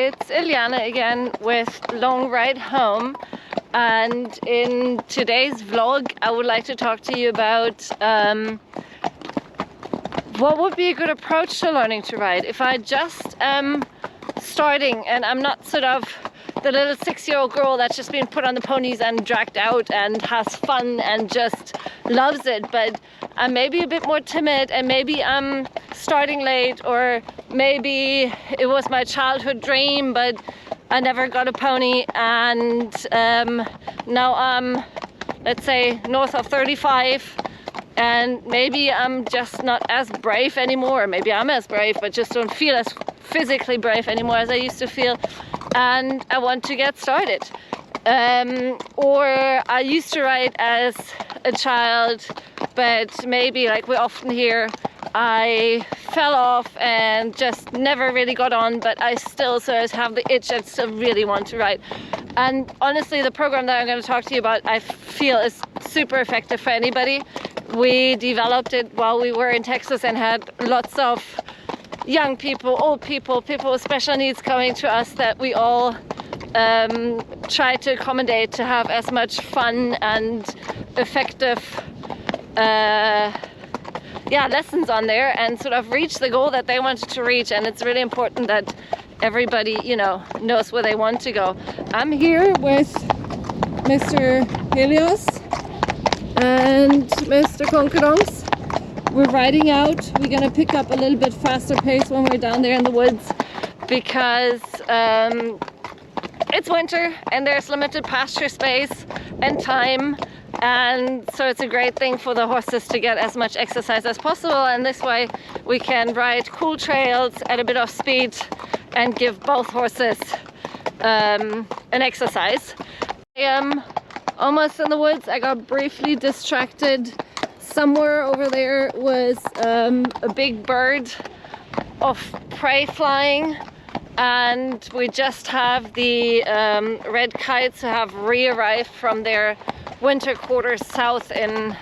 it's Ileana again with Long Ride Home, and in today's vlog I would like to talk to you about what would be a good approach to learning to ride if I just am starting and I'm not sort of the little 6-year-old girl that's just been put on the ponies and dragged out and has fun and just loves it, but I'm maybe a bit more timid, and maybe I'm starting late, or maybe it was my childhood dream but I never got a pony, and now I'm, let's say, north of 35, and maybe I'm just not as brave anymore, or maybe I'm as brave but just don't feel as physically brave anymore as I used to feel, and I want to get started. Or I used to ride as a child, but maybe, like we often hear, I fell off and just never really got on, but I still sort of have the itch and still really want to ride. And honestly, the program that I'm going to talk to you about, I feel is super effective for anybody. We developed it while we were in Texas and had lots of young people, old people, people with special needs coming to us that we all try to accommodate to have as much fun and effective lessons on there and sort of reach the goal that they wanted to reach. And it's really important that everybody, you know, knows where they want to go. I'm here with Mr. Helios and Mr. Conquerons. We're riding out. We're gonna pick up a little bit faster pace when we're down there in the woods because it's winter and there's limited pasture space and time, and so it's a great thing for the horses to get as much exercise as possible, and this way we can ride cool trails at a bit of speed and give both horses an exercise. I am almost in the woods. I got briefly distracted. Somewhere over there was a big bird of prey flying, and we just have the red kites who have re-arrived from their winter quarters south in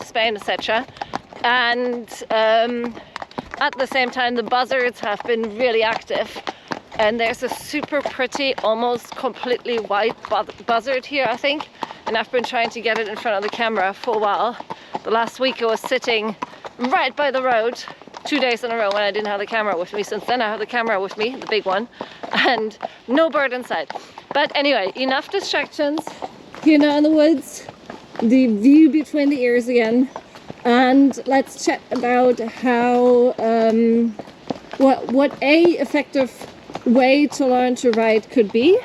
Spain, etc. And at the same time the buzzards have been really active, and there's a super pretty, almost completely white buzzard here, I think, and I've been trying to get it in front of the camera for a while. The last week it was sitting right by the road 2 days in a row when I didn't have the camera with me. Since then I have the camera with me, the big one, and no bird inside. But anyway, enough distractions. Here now in the woods, the view between the ears again, and let's chat about how what a effective way to learn to ride could be.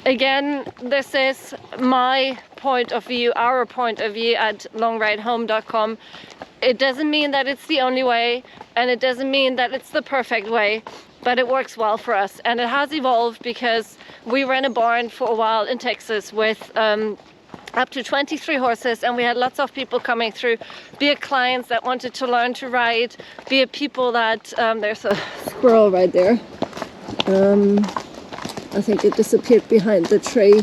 Again, this is my point of view, our point of view at longridehome.com. It doesn't mean that it's the only way, and it doesn't mean that it's the perfect way, but it works well for us, and it has evolved because we ran a barn for a while in Texas with up to 23 horses, and we had lots of people coming through, be it clients that wanted to learn to ride, be it people that there's a squirrel right there. I think it disappeared behind the tree.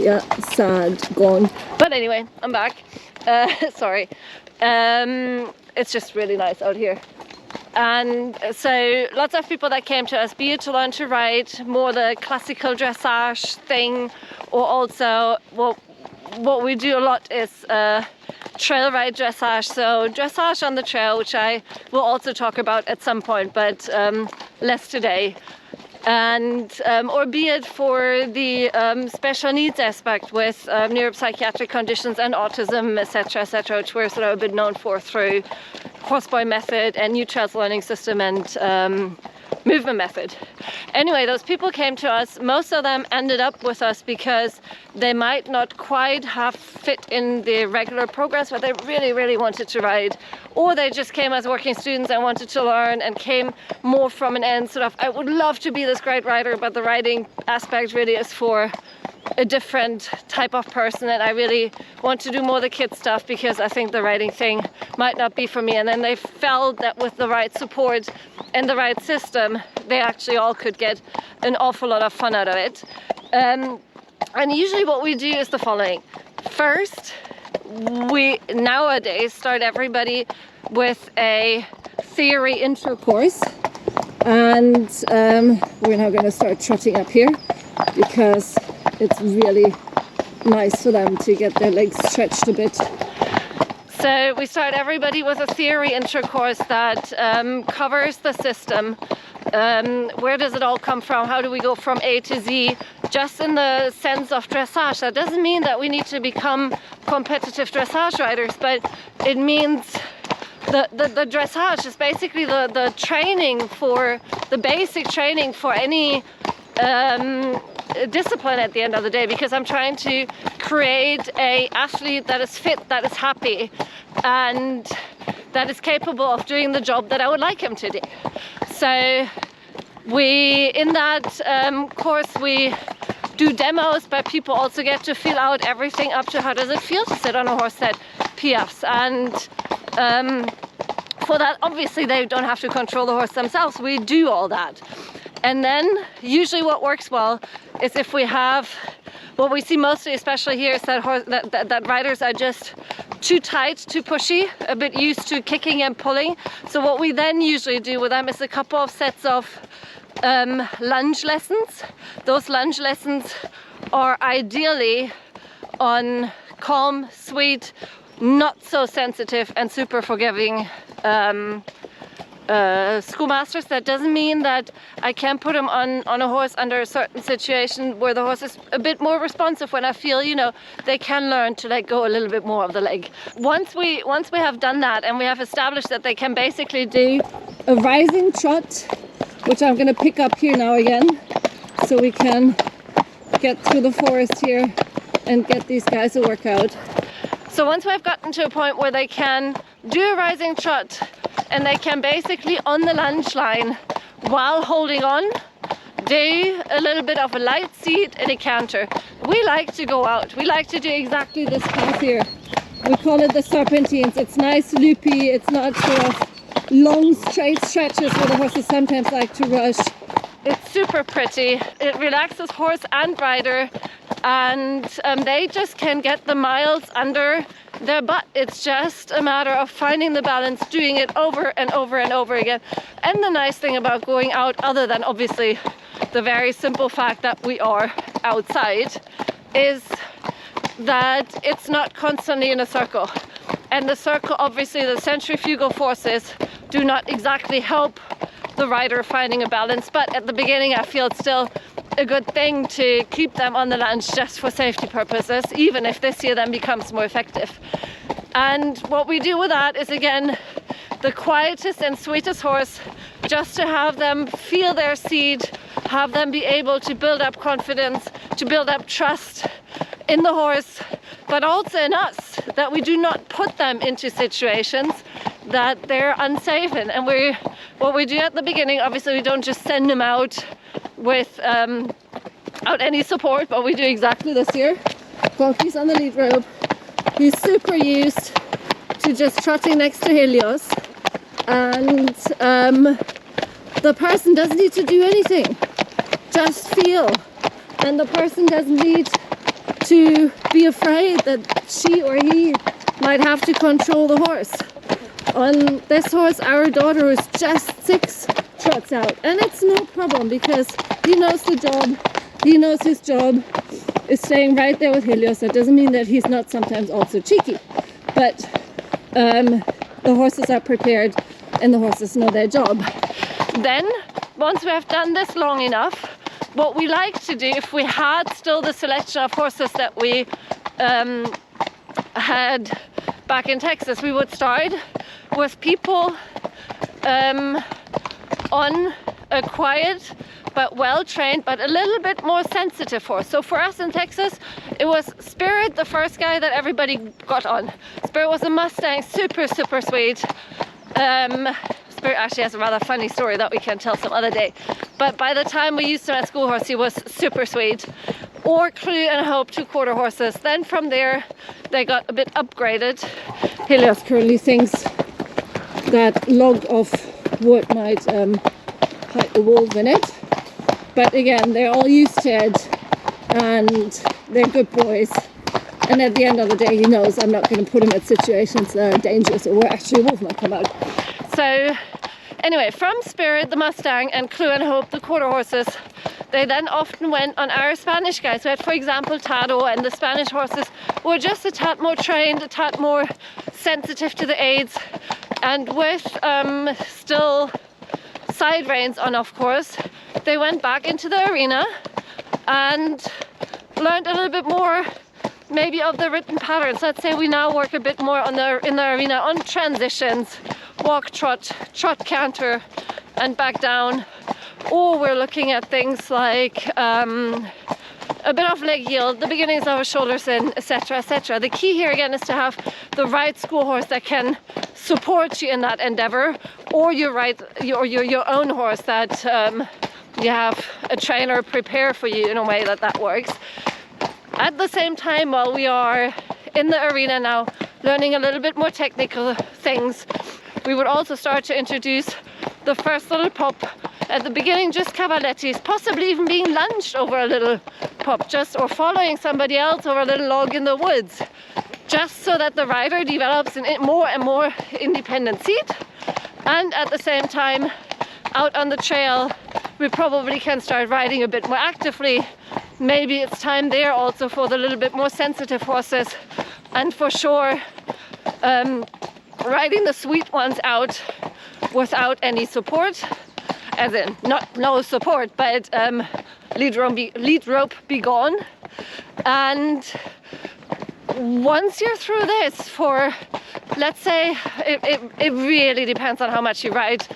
Yeah, sad, gone. But anyway, I'm back. Sorry. It's just really nice out here. And so lots of people that came to us, be it to learn to ride, more the classical dressage thing, or also what we do a lot is trail ride dressage. So dressage on the trail, which I will also talk about at some point, but less today. And or be it for the special needs aspect with neuropsychiatric conditions and autism, etc., which we're sort of a bit known for through Horseboy method and New Trails Learning System and movement method. Anyway, those people came to us. Most of them ended up with us because they might not quite have fit in the regular progress, but they really, really wanted to ride. Or they just came as working students and wanted to learn and came more from an end sort of, I would love to be this great rider, but the riding aspect really is for a different type of person, and I really want to do more the kid stuff because I think the riding thing might not be for me. And then they felt that with the right support and the right system, they actually all could get an awful lot of fun out of it. And usually what we do is the following. First, we nowadays start everybody with a theory intro course. And we're now going to start trotting up here because it's really nice for them to get their legs stretched a bit. So we start everybody with a theory intro course that covers the system. Where does it all come from? How do we go from A to Z? Just in the sense of dressage. That doesn't mean that we need to become competitive dressage riders, but it means the dressage is basically the training for the basic training for any discipline at the end of the day, because I'm trying to create an athlete that is fit, that is happy, and that is capable of doing the job that I would like him to do. So in that course we do demos, but people also get to feel out everything up to how does it feel to sit on a horse that piafs. And for that, obviously they don't have to control the horse themselves. We do all that. And then usually what works well is if we have, what we see mostly, especially here, is that riders are just too tight, too pushy, a bit used to kicking and pulling. So what we then usually do with them is a couple of sets of lunge lessons. Those lunge lessons are ideally on calm, sweet, not so sensitive and super forgiving schoolmasters. That doesn't mean that I can't put them on a horse under a certain situation where the horse is a bit more responsive, when I feel, you know, they can learn to let go a little bit more of the leg. Once we have done that and we have established that they can basically do a rising trot, which I'm going to pick up here now again, so we can get through the forest here and get these guys a workout. So once we've gotten to a point where they can do a rising trot and they can basically on the lunge line while holding on do a little bit of a light seat and a canter. We like to go out. We like to do exactly this path here. We call it the serpentines. It's nice loopy. It's not sort of long straight stretches where the horses sometimes like to rush. It's super pretty. It relaxes horse and rider, and they just can get the miles under their butt. It's just a matter of finding the balance, doing it over and over and over again. And the nice thing about going out, other than obviously the very simple fact that we are outside, is that it's not constantly in a circle. And the circle, obviously the centrifugal forces do not exactly help the rider finding a balance, but at the beginning I feel it's still a good thing to keep them on the lunge just for safety purposes, even if this year then becomes more effective. And what we do with that is, again, the quietest and sweetest horse, just to have them feel their seat, have them be able to build up confidence, to build up trust in the horse, but also in us, that we do not put them into situations that they're unsafe in. And what we do at the beginning, obviously we don't just send them out without any support, but we do exactly this here. Corky's on the lead rope. He's super used to just trotting next to Helios, and the person doesn't need to do anything, just feel. And the person doesn't need to be afraid that she or he might have to control the horse. On this horse, our daughter is just 6 trots out, and it's no problem because he knows the job. He knows his job is staying right there with Helios. That doesn't mean that he's not sometimes also cheeky, but the horses are prepared and the horses know their job. Then, once we have done this long enough, what we like to do, if we had still the selection of horses that we had back in Texas, we would start with people on a quiet but well-trained but a little bit more sensitive horse. So for us in Texas, it was Spirit, the first guy that everybody got on. Spirit was a Mustang, super sweet. Spirit actually has a rather funny story that we can tell some other day, but by the time we used him at School Horse, he was super sweet. Or Clue and Hope, 2 quarter horses. Then from there they got a bit upgraded. Helios currently thinks that log of wood might hide a wolf in it, but again, they're all used to it and they're good boys. And at the end of the day, he knows I'm not going to put him in situations that are dangerous or where actually a wolf might come out. So Anyway, from Spirit, the Mustang, and Clue and Hope, the quarter horses, they then often went on our Spanish guys. We had, for example, Tado, and the Spanish horses were just a tad more trained, a tad more sensitive to the aids, and with still side reins on, of course, they went back into the arena and learned a little bit more maybe of the written patterns. Let's say we now work a bit more on in the arena on transitions, walk, trot, trot, canter, and back down. Or we're looking at things like a bit of leg yield, the beginnings of a shoulders in, etc., etc. The key here again is to have the right school horse that can support you in that endeavor, or your own horse that you have a trainer prepare for you in a way that works. At the same time, while we are in the arena now, learning a little bit more technical things, we would also start to introduce the first little pop. At the beginning, just cavalettis, possibly even being lunged over a little pop, or following somebody else over a little log in the woods, just so that the rider develops more and more independent seat. And at the same time, out on the trail, we probably can start riding a bit more actively. Maybe it's time there also for the little bit more sensitive horses, and for sure riding the sweet ones out without any support, as in no support, but lead rope be gone. And once you're through this, for let's say it really depends on how much you ride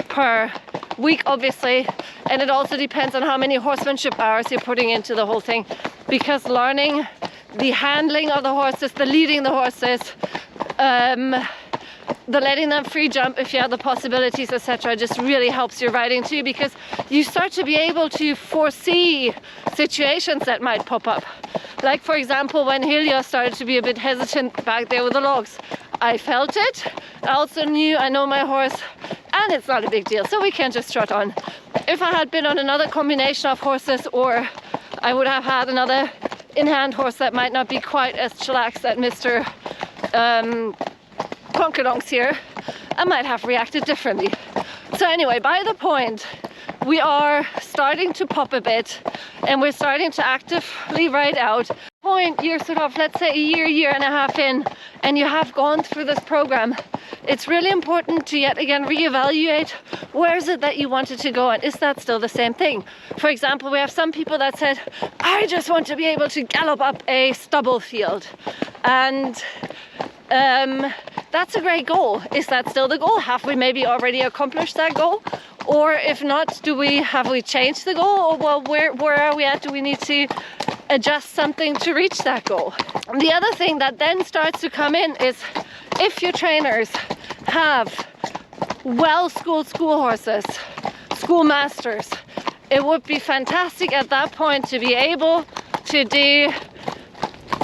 per week, obviously, and it also depends on how many horsemanship hours you're putting into the whole thing, because learning the handling of the horses, the leading the horses, the letting them free jump if you have the possibilities, etc., just really helps your riding too, because you start to be able to foresee situations that might pop up. Like, for example, when Helios started to be a bit hesitant back there with the logs, I felt it. I also knew I know my horse, and it's not a big deal, so we can just trot on. If I had been on another combination of horses, or I would have had another in-hand horse that might not be quite as chillaxed as Mr. Conkerdonks here, I might have reacted differently. So anyway, by the point, we are starting to pop a bit, and we're starting to actively ride out. Point, you're sort of, let's say, a year and a half in, and you have gone through this program. It's really important to yet again reevaluate where is it that you wanted to go, and is that still the same thing? For example, we have some people that said, I just want to be able to gallop up a stubble field, and that's a great goal. Is that still the goal? Have we maybe already accomplished that goal? Or if not, have we changed the goal? Or well, where are we at? Do we need to adjust something to reach that goal? And the other thing that then starts to come in is, if your trainers have well-schooled school horses, school masters, it would be fantastic at that point to be able to do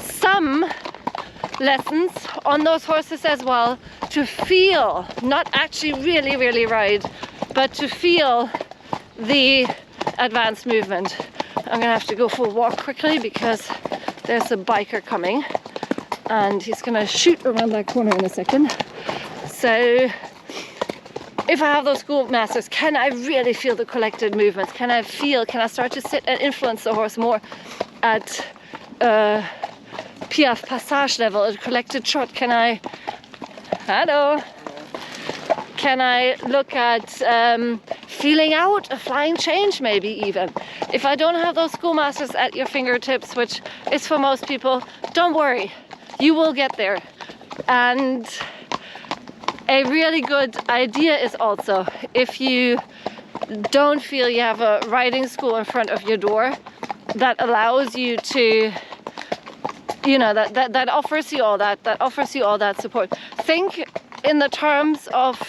some lessons on those horses as well, to feel, not actually really ride, but to feel the advanced movement. I'm gonna have to go for a walk quickly because there's a biker coming and he's gonna shoot around that corner in a second. So if I have those school masters, can I really feel the collected movements? Can I start to sit and influence the horse more at Piaffe passage level, a collected trot? Can I look at feeling out a flying change, maybe even? If I don't have those schoolmasters at your fingertips, which is for most people, don't worry, you will get there. And a really good idea is also, if you don't feel you have a riding school in front of your door that allows you to, that offers you all that support. Think in the terms of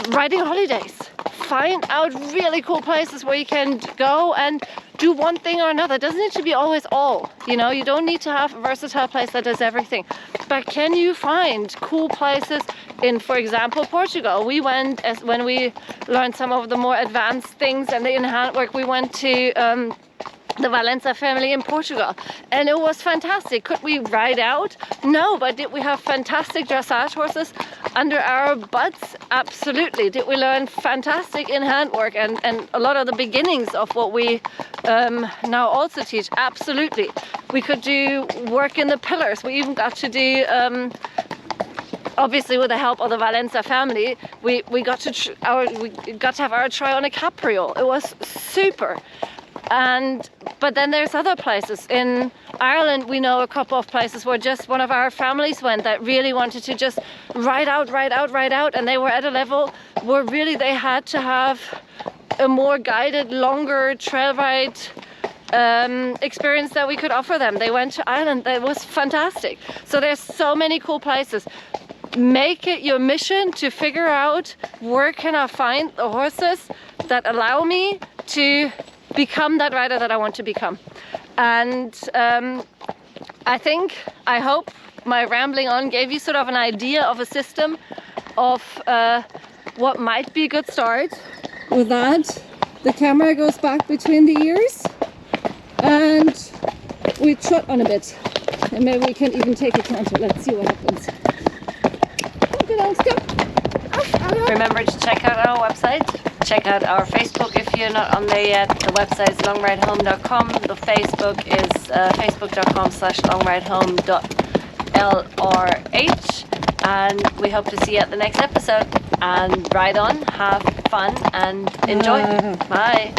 riding holidays. Find out really cool places where you can go and do one thing or another. It doesn't need to be always all, you don't need to have a versatile place that does everything. But can you find cool places in, for example, Portugal? We went, when we learned some of the more advanced things and the in-hand work, we went to the Valença family in Portugal, and it was fantastic. Could we ride out? No, but did we have fantastic dressage horses? under our butts? Absolutely. Did we learn fantastic in handwork and a lot of the beginnings of what we now also teach? Absolutely. We could do work in the pillars. We even got to do obviously with the help of the Valenza family, we got to have our try on a capriole. It was super. But then there's other places. In Ireland, we know a couple of places where just one of our families went that really wanted to just ride out, and they were at a level where really they had to have a more guided, longer trail ride experience that we could offer them. They went to Ireland. That was fantastic. So there's so many cool places. Make it your mission to figure out where can I find the horses that allow me to become that rider that I want to become. And I hope my rambling on gave you sort of an idea of a system of what might be a good start. With that, the camera goes back between the ears and we trot on a bit. And maybe we can even take a canter. Let's see what happens. Remember to check out our website. Check out our Facebook if you're not on there yet. The website is longridehome.com. The Facebook is facebook.com/longridehome.lrh. And we hope to see you at the next episode. And ride on, have fun, and enjoy. Bye.